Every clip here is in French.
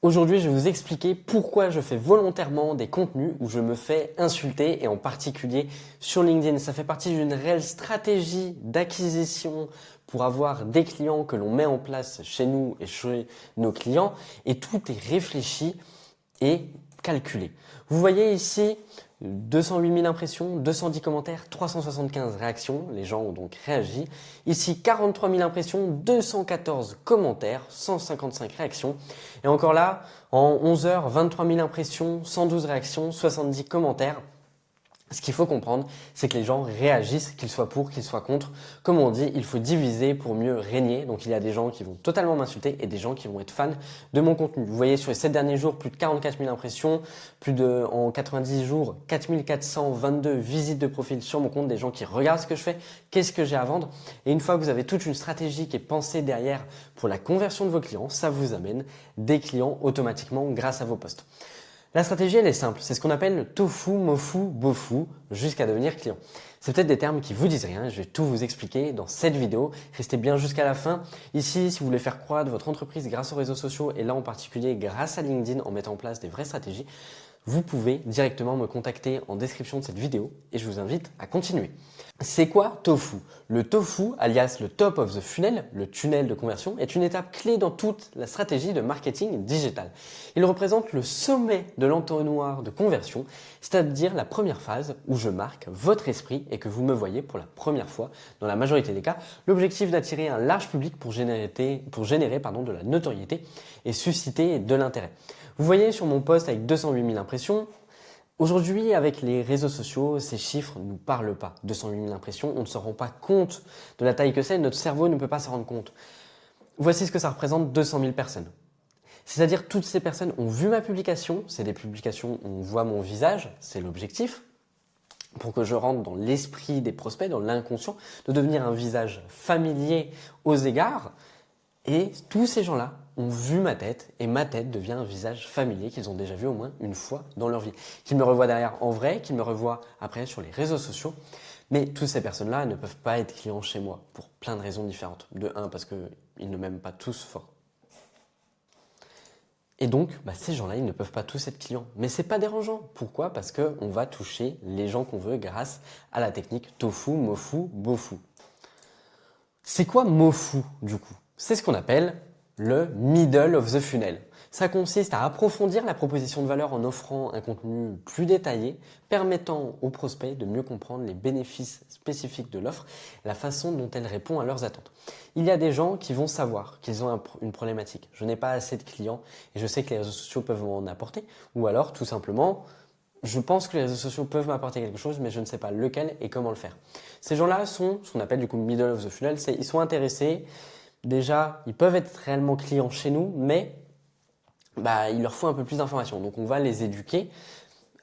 Aujourd'hui, je vais vous expliquer pourquoi je fais volontairement des contenus où je me fais insulter et en particulier sur LinkedIn. Ça fait partie d'une réelle stratégie d'acquisition pour avoir des clients que l'on met en place chez nous et chez nos clients et tout est réfléchi et calculé. Vous voyez ici 208 000 impressions, 210 commentaires, 375 réactions, les gens ont donc réagi. Ici 43 000 impressions, 214 commentaires, 155 réactions. Et encore là, en 11 heures, 23 000 impressions, 112 réactions, 70 commentaires. Ce qu'il faut comprendre, c'est que les gens réagissent, qu'ils soient pour, qu'ils soient contre. Comme on dit, il faut diviser pour mieux régner. Donc il y a des gens qui vont totalement m'insulter et des gens qui vont être fans de mon contenu. Vous voyez sur les 7 derniers jours, plus de 44 000 impressions, en 90 jours, 4 422 visites de profil sur mon compte, des gens qui regardent ce que je fais, qu'est-ce que j'ai à vendre. Et une fois que vous avez toute une stratégie qui est pensée derrière pour la conversion de vos clients, ça vous amène des clients automatiquement grâce à vos posts. La stratégie, elle est simple. C'est ce qu'on appelle le tofu, mofu, bofu, jusqu'à devenir client. C'est peut-être des termes qui vous disent rien. Je vais tout vous expliquer dans cette vidéo. Restez bien jusqu'à la fin. Ici, si vous voulez faire croître votre entreprise grâce aux réseaux sociaux et là en particulier grâce à LinkedIn en mettant en place des vraies stratégies, vous pouvez directement me contacter en description de cette vidéo et je vous invite à continuer. C'est quoi tofu? Le tofu, alias le top of the funnel, le tunnel de conversion, est une étape clé dans toute la stratégie de marketing digital. Il représente le sommet de l'entonnoir de conversion, c'est-à-dire la première phase où je marque votre esprit et que vous me voyez pour la première fois. Dans la majorité des cas, l'objectif d'attirer un large public pour générer de la notoriété et susciter de l'intérêt. Vous voyez sur mon post avec 208 000 impressions, aujourd'hui avec les réseaux sociaux, ces chiffres ne nous parlent pas. 208 000 impressions, on ne se rend pas compte de la taille que c'est, notre cerveau ne peut pas s'en rendre compte. Voici ce que ça représente 200 000 personnes. C'est-à-dire toutes ces personnes ont vu ma publication, c'est des publications où on voit mon visage, c'est l'objectif, pour que je rentre dans l'esprit des prospects, dans l'inconscient, de devenir un visage familier aux égards. Et tous ces gens-là ont vu ma tête et ma tête devient un visage familier qu'ils ont déjà vu au moins une fois dans leur vie. Qu'ils me revoient derrière en vrai, qu'ils me revoient après sur les réseaux sociaux. Mais toutes ces personnes-là ne peuvent pas être clients chez moi pour plein de raisons différentes. De un, parce qu'ils ne m'aiment pas tous fort. Et donc, ces gens-là, ils ne peuvent pas tous être clients. Mais c'est pas dérangeant. Pourquoi? Parce qu'on va toucher les gens qu'on veut grâce à la technique tofu, mofu, bofu. C'est quoi mofu du coup? C'est ce qu'on appelle le middle of the funnel. Ça consiste à approfondir la proposition de valeur en offrant un contenu plus détaillé, permettant aux prospects de mieux comprendre les bénéfices spécifiques de l'offre, la façon dont elle répond à leurs attentes. Il y a des gens qui vont savoir qu'ils ont une problématique. Je n'ai pas assez de clients et je sais que les réseaux sociaux peuvent m'en apporter. Ou alors, tout simplement, je pense que les réseaux sociaux peuvent m'apporter quelque chose, mais je ne sais pas lequel et comment le faire. Ces gens-là sont ce qu'on appelle du coup middle of the funnel, ils sont intéressés. Déjà, ils peuvent être réellement clients chez nous, mais il leur faut un peu plus d'informations. Donc on va les éduquer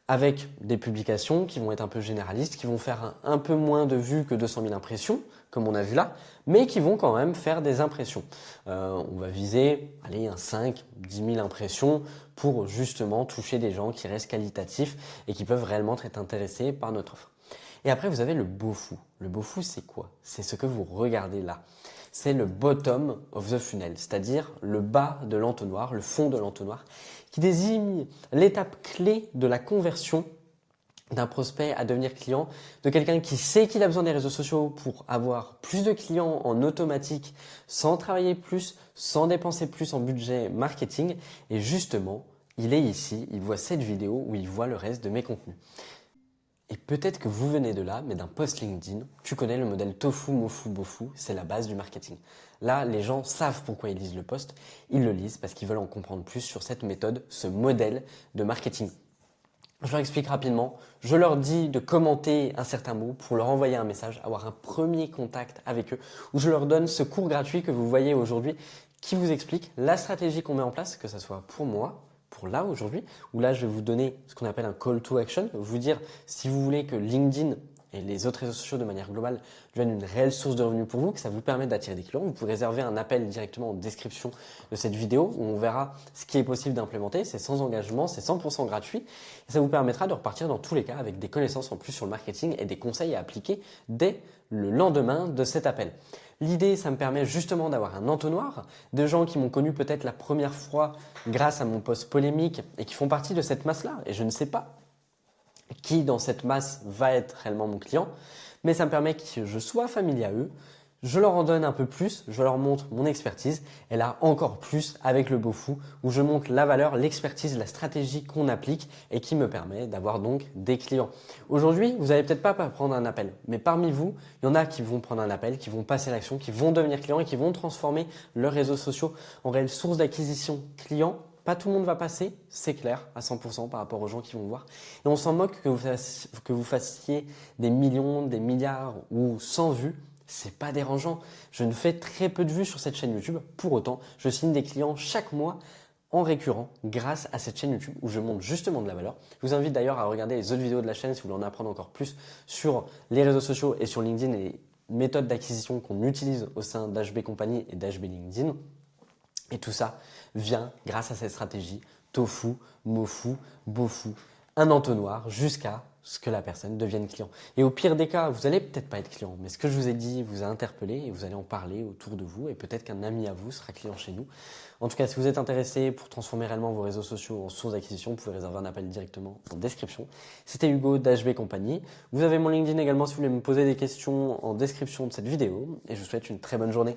avec des publications qui vont être un peu généralistes, qui vont faire un peu moins de vues que 200 000 impressions, comme on a vu là, mais qui vont quand même faire des impressions. On va viser, un 5, 10 000 impressions pour justement toucher des gens qui restent qualitatifs et qui peuvent réellement être intéressés par notre offre. Et après, vous avez le bofu. Le bofu, c'est quoi? C'est ce que vous regardez là. C'est le bottom of the funnel, c'est-à-dire le bas de l'entonnoir, le fond de l'entonnoir, qui désigne l'étape clé de la conversion d'un prospect à devenir client, de quelqu'un qui sait qu'il a besoin des réseaux sociaux pour avoir plus de clients en automatique, sans travailler plus, sans dépenser plus en budget marketing. Et justement, il est ici, il voit cette vidéo où il voit le reste de mes contenus. Et peut-être que vous venez de là, mais d'un post LinkedIn, tu connais le modèle tofu, mofu, bofu, c'est la base du marketing. Là, les gens savent pourquoi ils lisent le post, ils le lisent parce qu'ils veulent en comprendre plus sur cette méthode, ce modèle de marketing. Je leur explique rapidement, je leur dis de commenter un certain mot pour leur envoyer un message, avoir un premier contact avec eux, où je leur donne ce cours gratuit que vous voyez aujourd'hui qui vous explique la stratégie qu'on met en place, que ce soit pour moi, pour là aujourd'hui, où là je vais vous donner ce qu'on appelle un call to action, vous dire si vous voulez que LinkedIn et les autres réseaux sociaux de manière globale deviennent une réelle source de revenus pour vous, que ça vous permet d'attirer des clients. Vous pouvez réserver un appel directement en description de cette vidéo où on verra ce qui est possible d'implémenter. C'est sans engagement, c'est 100% gratuit et ça vous permettra de repartir dans tous les cas avec des connaissances en plus sur le marketing et des conseils à appliquer dès le lendemain de cet appel. L'idée, ça me permet justement d'avoir un entonnoir de gens qui m'ont connu peut-être la première fois grâce à mon post polémique et qui font partie de cette masse-là. Et je ne sais pas qui dans cette masse va être réellement mon client, mais ça me permet que je sois familier à eux, je leur en donne un peu plus, je leur montre mon expertise et là encore plus avec le beau fou où je montre la valeur, l'expertise, la stratégie qu'on applique et qui me permet d'avoir donc des clients. Aujourd'hui, vous n'allez peut-être pas prendre un appel, mais parmi vous, il y en a qui vont prendre un appel, qui vont passer à l'action, qui vont devenir clients et qui vont transformer leurs réseaux sociaux en réelle source d'acquisition client. Pas tout le monde va passer, c'est clair, à 100% par rapport aux gens qui vont voir. Et on s'en moque que vous fassiez des millions, des milliards ou 100 vues. C'est pas dérangeant. Je ne fais très peu de vues sur cette chaîne YouTube. Pour autant, je signe des clients chaque mois en récurrent grâce à cette chaîne YouTube où je montre justement de la valeur. Je vous invite d'ailleurs à regarder les autres vidéos de la chaîne si vous voulez en apprendre encore plus sur les réseaux sociaux et sur LinkedIn et les méthodes d'acquisition qu'on utilise au sein d'HB Company et d'HB LinkedIn. Et tout ça vient grâce à cette stratégie tofu, mofu, bofu, un entonnoir jusqu'à ce que la personne devienne client. Et au pire des cas, vous allez peut-être pas être client, mais ce que je vous ai dit vous a interpellé et vous allez en parler autour de vous et peut-être qu'un ami à vous sera client chez nous. En tout cas, si vous êtes intéressé pour transformer réellement vos réseaux sociaux en source d'acquisition, vous pouvez réserver un appel directement en description. C'était Hugo d'HB Company. Vous avez mon LinkedIn également si vous voulez me poser des questions en description de cette vidéo et je vous souhaite une très bonne journée.